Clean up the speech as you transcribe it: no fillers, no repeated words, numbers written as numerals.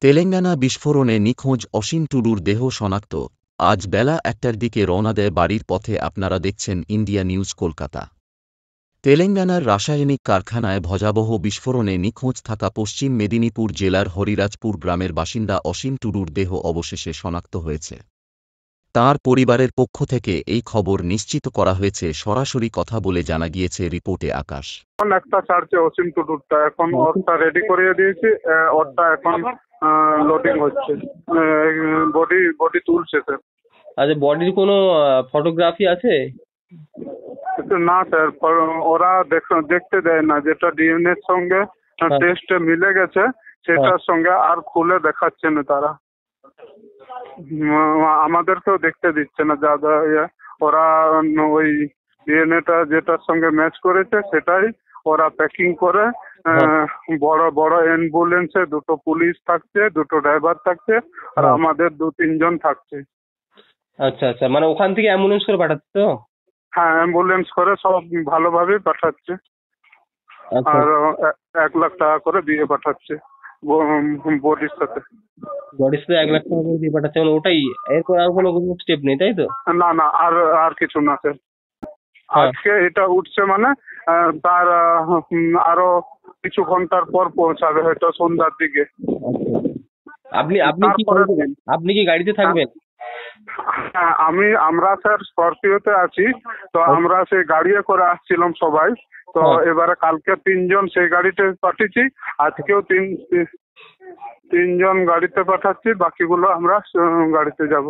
তেলেঙ্গানা বিস্ফোরণে নিখোঁজ অসীম টুডুর দেহ শনাক্ত। আজ বেলা ১টার দিকে রওনা দেয় বাড়ির পথে। আপনারা দেখছেন ইন্ডিয়া নিউজ কলকাতা। তেলেঙ্গানার রাসায়নিক কারখানায় ভয়াবহ বিস্ফোরণে নিখোঁজ থাকা পশ্চিম মেদিনীপুর জেলার হরিরাজপুর গ্রামের বাসিন্দা অসীম টুডুর দেহ অবশেষে শনাক্ত হয়েছে। তাঁর পরিবারের পক্ষ থেকে এই খবর নিশ্চিত করা হয়েছে। সরাসরি কথা বলে জানা গিয়েছে রিপোর্টে আকাশ। এখন একটা ছাড়ছে অসীম টুডুরটা, এখন ওরটা রেডি করিয়ে দিয়েছি, ওরটা এখন লোডিং হচ্ছে, বডি তুলছে স্যার। আচ্ছা, বডির কোনো ফটোগ্রাফি আছে? না স্যার, ওরা দেখতে দেয় না, যেটা ডিএনএ এর সঙ্গে টেস্টে মিলে গেছে সেটার সঙ্গে আর খুলে দেখাচ্ছে না তারা, আমাদেরকেও দেখতে দিচ্ছে না। যা ওরা ওই ডিএনএটা যেটার সঙ্গে ম্যাচ করেছে সেটাই ওরা প্যাকিং করে বড় বড় অ্যাম্বুলেন্সে দুটো পুলিশ থাকছে, দুটো ড্রাইভার থাকছে, আর আমাদের ২-৩ জন থাকছে। আচ্ছা আচ্ছা, মানে ওখান থেকে অ্যাম্বুলেন্স করে পাঠাচ্ছে তো? হ্যাঁ, অ্যাম্বুলেন্স করে সব ভালোভাবে পাঠাচ্ছে, আর ১ লাখ টাকা করে দিয়ে পাঠাচ্ছে বডির সাথে। বডির সাথে ১ লাখ টাকা করে দিয়ে পাঠাচ্ছে, মানে ওটাই? এরপর আর কোনো স্টেপ নেই, তাই তো? না না, আর কিছু না স্যার। আজকে এটা উঠছে মানে তার আরো কিছু ঘন্টার পর পৌঁছাবে, হয়তো সন্ধ্যার দিকে। আপনি কি গাড়িতে থাকবেন? হ্যাঁ, আমরা স্যার স্করপিওতে আছি, তো আমরা সেই গাড়ি করে আসছিলাম সবাই। তো এবারে কালকে ৩ জন সেই গাড়িতে পাঠিয়েছি, আজকেও ৩ জন গাড়িতে পাঠাচ্ছি, বাকিগুলো আমরা গাড়িতে যাব।